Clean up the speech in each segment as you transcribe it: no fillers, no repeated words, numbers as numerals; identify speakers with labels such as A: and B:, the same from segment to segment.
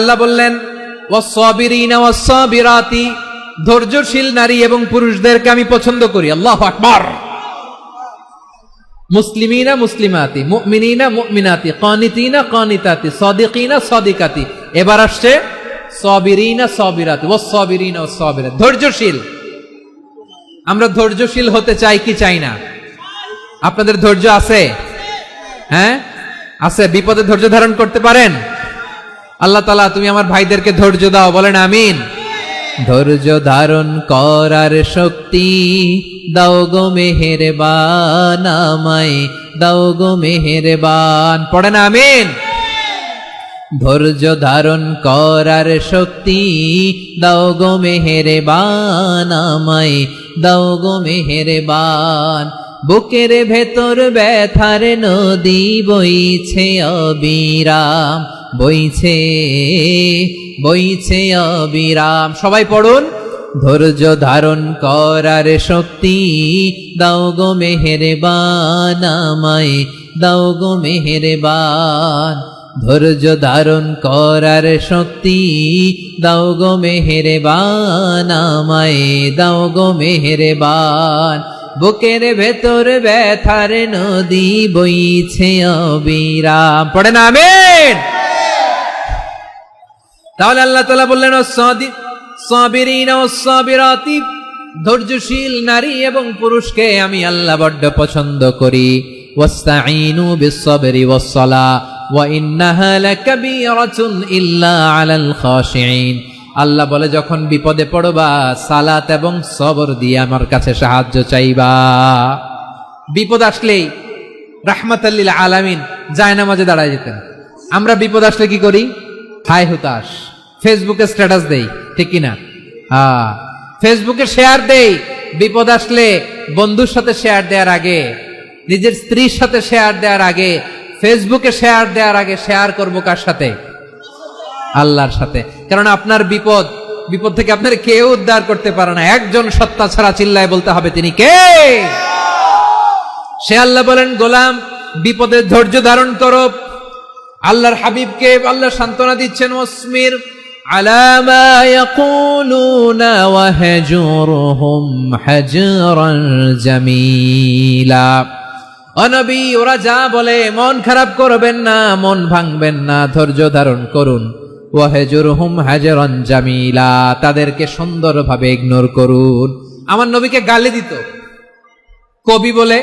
A: আল্লাহ বললেন ওয়াস-সাবিরিনা ওয়াস-সাবিরাতি, ধৈর্যশীল নারী এবং পুরুষদেরকে আমি পছন্দ করি। আল্লাহু আকবার। মুসলিমিনা মুসলিমাতি, মুমিনিনা মুমিনাতি, কানিতিনা কানিতাতি, সাদিকিনা সাদিকাতি। এবার আসছে সাবিরিনা সাবিরাতি, ওয়াস-সাবিরিনা ওয়াস-সাবিরাত, ধৈর্যশীল। আমরা ধৈর্যশীল হতে চাই কি চাই না? আপনাদের ধৈর্য আছে? হ্যাঁ আছে? বিপদে ধৈর্য ধারণ করতে পারেন? আল্লাহ তাআলা তুমি আমার ভাইদেরকে ধৈর্য দাও, বলেন আমিন। ধৈর্য ধারণ করার শক্তি দাও গো মেহেরবান, আমায় দাও গো মেহেরবান, পড়েন আমিন। ধৈর্য ধারণ করার শক্তি দাও গো মেহেরবান, আমায় দাও গো মেহেরবান। বুকের ভেতর ব্যথার নদী বইছে অবিরাম, বইছে বইছে অবিরাম। সবাই পড়ুন, ধৈর্য ধারণ করার শক্তি দাও গো মেহেরবান, আমায় দাও গো মেহেরবান। ধৈর্য ধারণ করার শক্তি দাও গো মেহেরবান, আমায় দাও গো মেহেরবান। বুকের ভেতর ব্যথার নদী বইছে অবিরাম, পড়েন আমিন। তাহলে আল্লাহ তাআলা বললেন সাবিরিনা ওয়াস-সাবিরাতি, ধৈর্যশীল নারী এবং পুরুষকে আমি আল্লাহ বড্ড পছন্দ করি। ওয়াস্তাঈনু বিস-সাবরি ওয়াস-সালাহ ওয়া ইন্নাহা লাকাবীরাতুন ইল্লা আলাল খাশিঈন। আল্লাহ বলে যখন বিপদে পড়বা সালাত এবং সবর দিয়ে আমার কাছে সাহায্য চাইবা। বিপদ আসলেই রাহমাতাল লিল আলামিন জায়নামাজে দাঁড়ায় যেতেন। আমরা বিপদ আসলে কি করি? হাই হুতাশ, ফেসবুকে স্ট্যাটাস দেই, ঠিক কিনা? হ্যাঁ, ফেসবুকে শেয়ার দেই। বিপদ আসলে বন্ধুর সাথে শেয়ার দেওয়ার আগে, নিজের স্ত্রীর সাথে শেয়ার দেওয়ার আগে, ফেসবুকে শেয়ার দেওয়ার আগে শেয়ার করবো কার সাথে? আল্লাহর সাথে। কারণ আপনার বিপদ থেকে আপনার কেউ উদ্ধার করতে পারে না, একজন সত্তা ছাড়া। চিল্লায় বলতে হবে তিনি কে? সে আল্লাহ বলেন গোলাম বিপদের ধৈর্য ধারণ করো। আল্লাহর হাবিবকে আল্লাহ সান্ত্বনা দিচ্ছেন, ওয়াসমির আলা মা ইয়াকুলুনা ওয়াহজুরহুম হাজরান জামিলা। ও নবী, ওরা যা বলে মন খারাপ করবেন না, মন ভাঙবেন না, ধৈর্য ধারণ করুন। ওয়াহজুরহুম হাজরান জামিলা, তাদেরকে সুন্দরভাবে ইগনোর করুন। আমার নবীকে গালি দিত কবি বলে,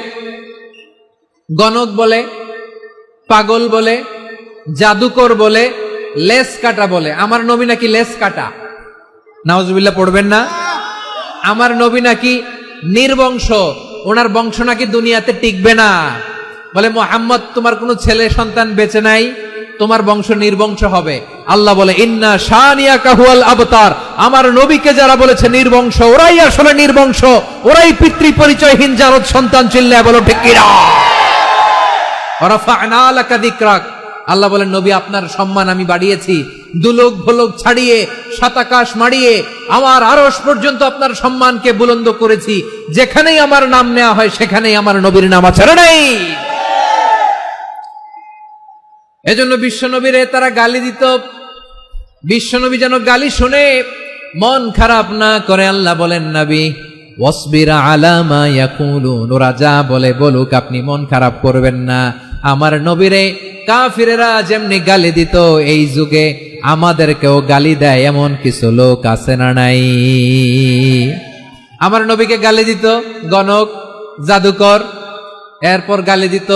A: গণক বলে, পাগল বলে, জাদুকর বলে, লেস কাটা বলে। আমার নবী নাকি লেস কাটা, নাউজুবিল্লাহ পড়বেন না। আমার নবী নাকি নির্বংশ, ওনার বংশ নাকি দুনিয়াতে টিকবে না। বলে মুহাম্মদ তোমার কোনো ছেলে সন্তান বেঁচে নাই, তোমার বংশ নির্বংশ হবে। আল্লাহ বলে ইন্না শানিয়াকা হুয়াল আবতার, আমার নবীকে যারা বলেছে নির্বংশ, ওরাই আসলে নির্বংশ, ওরাই পিতৃ পরিচয়হীন জারদ সন্তান। চিল্লায় বলো ঠিক কিনা? ওয়ারাফা'না লাকা যিকরাক, আল্লাহ বলেন নবী আপনার সম্মান আমি বাড়িয়েছি, দুলোক ভোলোক ছাড়িয়ে সাত আকাশ মাড়িয়ে আমার আরশ পর্যন্ত আপনার সম্মানকে বুলন্দ করেছি। যেখানেই আমার নাম নেওয়া হয় সেখানেই আমার নবীর নাম আছে না নাই? এজন্য বিশ্বনবীরে তারা গালি দিত। বিশ্বনবী যেন গালি শুনে মন খারাপ না করে আল্লাহ বলেন নবী ওয়াসবির আলা মা ইয়াকুলুন, ওরা যা বলে বলুক, আপনি মন খারাপ করবেন না। আমার নবীরে কাফিরেরা যেমনি গালি দিত, এই যুগে আমাদেরকেও গালি দেয় এমন কিছু লোক আছে না নাই? আমার নবীকে গালি দিত গণক, জাদুকর, এরপর গালি দিত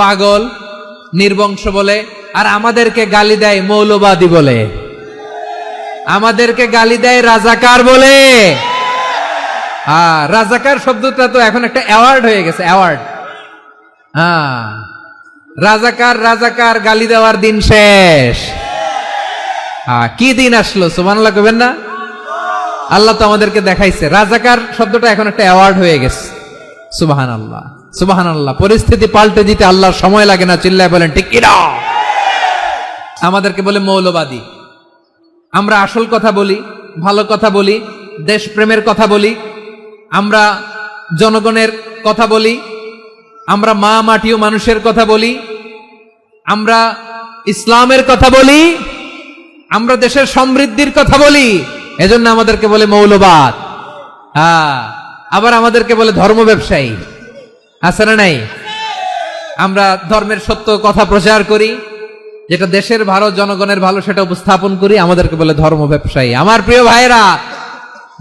A: পাগল, নির্বংশ বলে। আর আমাদেরকে গালি দেয় মৌলবাদী বলে, আমাদেরকে গালি দেয় রাজাকার বলে। রাজাকার শব্দটা তো এখন একটা অ্যাওয়ার্ড হয়ে গেছে, অ্যাওয়ার্ড। রাজাকার রাজাকার গালি দেওয়ার দিন শেষ। কি দিন আসলো? সুবহানাল্লাহ কইবেন না? আল্লাহ তো আমাদেরকে দেখাইছে রাজাকার শব্দটা এখন একটা অ্যাওয়ার্ড হয়ে গেছে। সুবহানাল্লাহ, সুবহানাল্লাহ। পরিস্থিতি পাল্টে দিতে আল্লাহর সময় লাগে না। চিল্লায় বলেন ঠিক কি না? আমাদেরকে বলে মৌলবাদী। আমরা আসল কথা বলি, ভালো কথা বলি, দেশপ্রেমের কথা বলি, আমরা জনগণের কথা বলি, আমরা মা মাটি ও মানুষের কথা বলি, আমরা ইসলামের কথা বলি, আমরা দেশের সমৃদ্ধির কথা বলি, এজন্য আমাদেরকে বলে মৌলবাদ। আবার আমাদেরকে বলে ধর্ম ব্যবসায়ী। আছে না নাই? আমরা ধর্মের সত্য কথা প্রচার করি, যেটা দেশের ভালো, জনগণের ভালো, সেটা উপস্থাপন করি, আমাদেরকে বলে ধর্ম ব্যবসায়ী। আমার প্রিয় ভাইরা,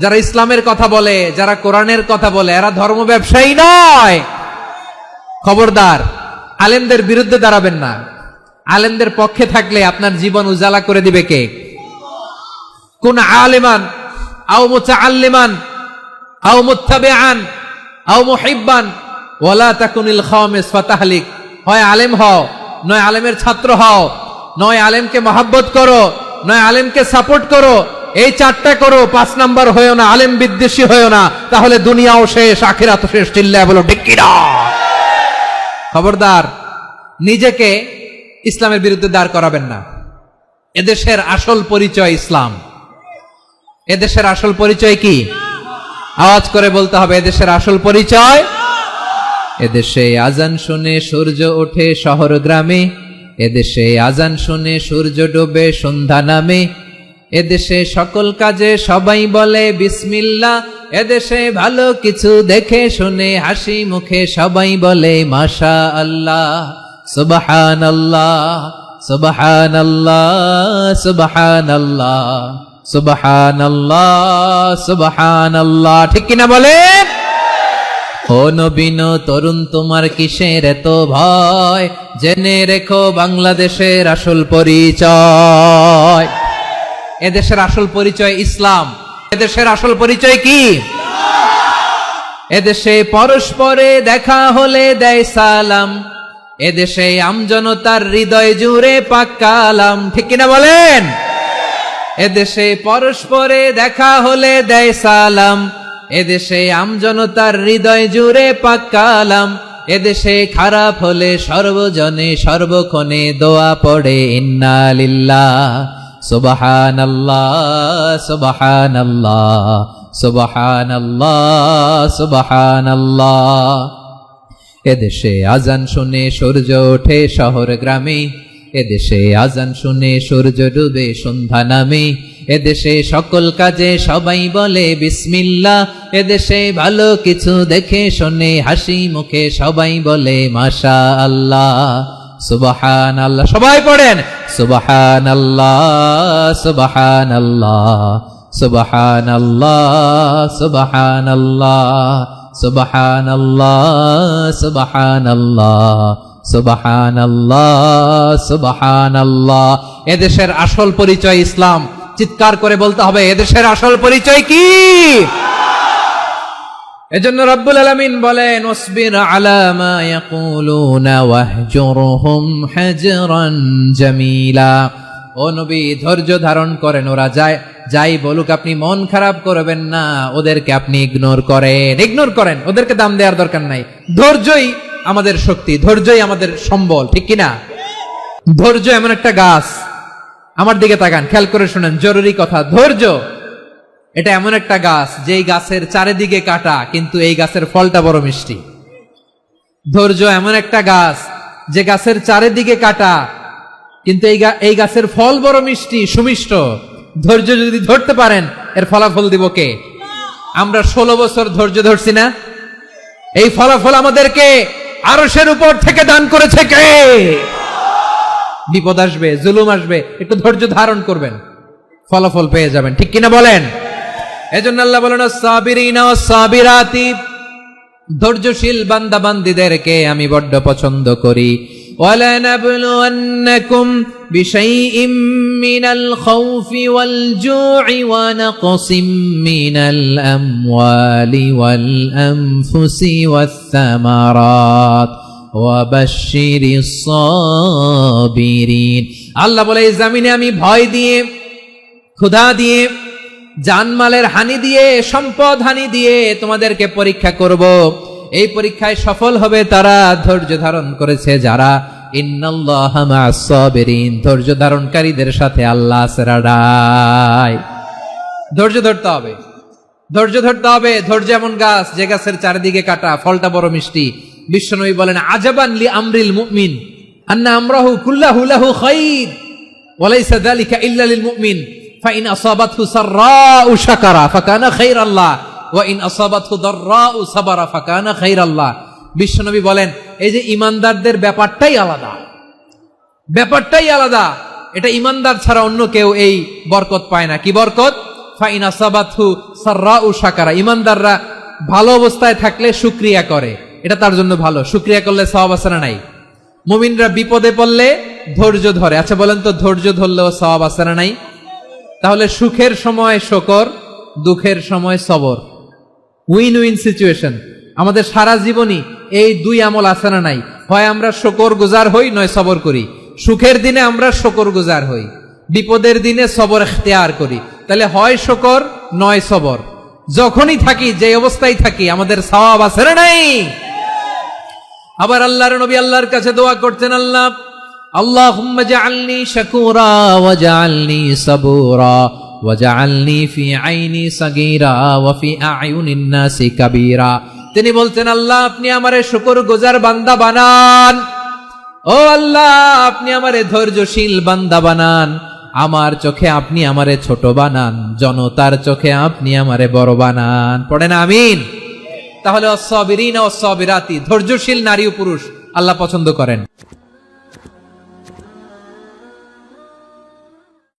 A: যারা ইসলামের কথা বলে, যারা কোরআনের কথা বলে, এরা ধর্ম ব্যবসায়ী নয়। খবরদার, আলেমদের বিরুদ্ধে দাঁড়াবেন না। আলেমদের পক্ষে থাকলে আপনার জীবন উজালা করে দিবে কে? কোন আলেমান আও মুতাআল্লিমান আও মুত্তাবিআন আও মুহিব্বান ওয়ালা তাকুনিল খামিস ফাতাহলিক। হয় আলেম হও, নয় আলেমের ছাত্র হও, নয় আলেমকে মহব্বত করো, নয় আলেমকে সাপোর্ট করো। এই চারটা করো, 5 নাম্বার হয়েও না, আলেম বিদ্বেষী হয়েও না, তাহলে দুনিয়াও শেষ, আখিরাতও শেষ। চিল্লায় বলো ঠিক কি না? খবরদার, নিজেকে ইসলামের বিরুদ্ধে দাঁড় করাবেন না। এদেশের আসল পরিচয় ইসলাম। এদেশের আসল পরিচয় কি? আওয়াজ করে বলতে হবে, এদেশের আসল পরিচয়। এদেশে আজান শুনে সূর্য ওঠে শহর গ্রামে, এদেশে আজান শুনে সূর্য ডোবে সন্ধ্যা নামে, এদেশে সকল কাজে সবাই বলে বিসমিল্লাহ, এদেশে ভালো কিছু দেখে শুনে হাসি মুখে সবাই বলে মাশা আল্লাহ, সুবহানাল্লাহ, সুবহানাল্লাহ, সুবহানাল্লাহ, সুবহানাল্লাহ, সুবহানাল্লাহ। ঠিক কিনা বলেন? ও নবীন তরুণ, তোমার কিসের এত ভয়? জেনে রেখো বাংলাদেশের আসল পরিচয়। এদেশের আসল পরিচয় ইসলাম। এদেশের আসল পরিচয় কি? এদেশে পরস্পরে দেখা হলে দেয় সালাম, এদেশে আমজনতার হৃদয় জুড়ে পাক কালাম। ঠিক কিনা বলেন? এদেশে পরস্পরে দেখা হলে দেয় সালাম, এদেশে আমজনতার হৃদয় জুড়ে পাক কালাম, এদেশে খারাপ হলে সর্বজনে সর্বক্ষণে দোয়া পড়ে ইন্না লিল্লাহ, সুবহানাল্লাহ, সুবহানাল্লাহ, সুবহানাল্লাহ, সুবহানাল্লাহ। এদেশে আজান শুনে সূর্য ওঠে শহর গ্রামে, এদেশে আজান শুনে সূর্য ডুবে সন্ধ্যা নামে, এদেশে সকল কাজে সবাই বলে বিসমিল্লাহ, এদেশে ভালো কিছু দেখে শুনে হাসি মুখে সবাই বলে মাশা আল্লাহ, সুবহানাল্লাহ। সবাই পড়েন সুবহানাল্লাহ, সুবহানাল্লাহ, সুবহানাল্লাহ, সুবহানাল্লাহ, সুবহানাল্লাহ, সুবহানাল্লাহ, সুবহানাল্লাহ, সুবহানাল্লাহ। এদেশের আসল পরিচয় ইসলাম। চিৎকার করে বলতে হবে, এদেশের আসল পরিচয় কি? এজন্য রব্বুল আলামিন বলেন, ওয়াসবির আলা মা ইয়াকুলুনা ওয়াহজুরহুম হাজরান জামিলা। ও নবী, ধৈর্য ধারণ করেন, ওরা যাই বলুক আপনি মন খারাপ করবেন না, ওদেরকে আপনি ইগনোর করেন, ওদেরকে দাম দেওয়ার দরকার নাই। ধৈর্যই আমাদের শক্তি, ধৈর্যই আমাদের সম্বল। ঠিক কিনা? ধৈর্য এমন একটা গাছ, আমার দিকে তাকান, খেয়াল করে শুনেন, জরুরি কথা। ধৈর্য এটা এমন একটা গাছ, যেই গাছের চারিদিকে কাটা, কিন্তু এই গাছের ফলটা বড় মিষ্টি। ধৈর্য এমন একটা গাছ, যে গাছের চারিদিকে কাটা, কিন্তু এই গাছের ফল বড় মিষ্টি, সুমিষ্ট। ধৈর্য যদি ধরতে পারেন, এর ফলাফল দিব কে? আমরা 16 বছর ধৈর্য ধরছি না? এই ফলাফল আমাদেরকে আরশের উপর থেকে দান করেছে কে? বিপদ আসবে, জুলুম আসবে, একটু ধৈর্য ধারণ করবেন, ফলাফল পেয়ে যাবেন। ঠিক কিনা বলেন? এজন্য আল্লাহ বলেন, আস-সাবিরিনা ওয়াস-সাবিরাতি, ধৈর্যশীল বান্দা বান্দীদেরকে আমি বড্ড পছন্দ করি। وَلَنَبْلُوَنَّكُمْ بِشَيْءٍ مِّنَ الْخَوْفِ وَالْجُوعِ وَنَقْصٍ مِّنَ الْأَمْوَالِ وَالْأَنفُسِ وَالثَّمَرَاتِ وَبَشِّرِ الصَّابِرِينَ। আল্লাহ বলে, এই জমিনে আমি ভয় দিয়ে, ক্ষুধা দিয়ে, জানমালের হানি দিয়ে, সম্পদ হানি দিয়ে তোমাদেরকে পরীক্ষা করব। এই পরীক্ষায় সফল হবে তারা, ধৈর্য ধারণ করেছে যারা। ইন্নাল্লাহা মা'আস সাবিরিন, ধৈর্য ধারণকারীদের সাথে আল্লাহ আছে রাডাই। ধৈর্য ধরতে হবে, ধৈর্য ধরতে হবে। ধৈর্য এমন গাছ, যে গাছের চারিদিকে কাটা, ফলটা বড় মিষ্টি। বিশ্বনবী বলেন, আজাবান লি আমরিল মুমিন আন্না আমরাহু কুল্লাহু লাহু খাইর। ওয়ালাইসা যালিকা ইল্লা লিল মুমিন ফাইন আসাবাতহু সাররাউ শাকারা ফাকানা খাইরাল্লাহ ওয়া ইন আসাবাতহু দাররাউ সাবারা ফাকানা খাইরাল্লাহ। বিশ্বনবী বলেন এই যে ঈমানদারদের ব্যাপারটাই আলাদা, ব্যাপারটাই আলাদা। এটা ঈমানদার ছাড়া অন্য কেউ এই বরকত পায় না। কি বরকত? ফাইন আসাবাতহু সাররাউ শাকারা। ঈমানদাররা ভালো অবস্থায় থাকলে শুকরিয়া করে, এটা তার জন্য ভালো। শুকরিয়া করলে সওয়াব আছে না নাই? মুমিনরা বিপদে পড়লে ধৈর্য ধরে। আচ্ছা বলেন তো, ধৈর্য ধরলেও সওয়াব আছে না নাই? তাহলে সুখের সময় শুকর, দুঃখের সময় সবর, উইন উইন সিচুয়েশন। আমাদের সারা জীবনই এই দুই আমল আছে না নাই? হয় আমরা শুকর গুজার হই, নয় সবর করি। সুখের দিনে আমরা শুকর গুজার হই, বিপদের দিনে সবর ইখতিয়ার করি। তাহলে হয় শুকর নয় সবর। যখনই থাকি, যে অবস্থায় থাকি, আমাদের সওয়াব আছে না নাই? আবার আল্লাহর নবী আল্লাহর কাছে দোয়া করতেন, আল্লাহ আল্লাহুম্মা জাআলনি শাকুরা ওয়া জাআলনি সাবুরা ওয়া জাআলনি ফি আইনি সাগীরা ওয়া ফি আ'য়ুনিন নাসি কাবীরা। তিনি বলতেন, আল্লাহ আপনি আমারে শুকরগুজার বান্দা বানান, ও আল্লাহ আপনি আমারে ধৈর্যশীল বান্দা বানান, আমার চোখে আপনি আমারে ছোট বানান, জনতার চোখে আপনি আমারে বড় বানান। পড়েন আমিন। তাহলে অস-সাবিরিনা ওয়াস-সাবিরাতি, ধৈর্যশীল নারী ও পুরুষ আল্লাহ পছন্দ করেন।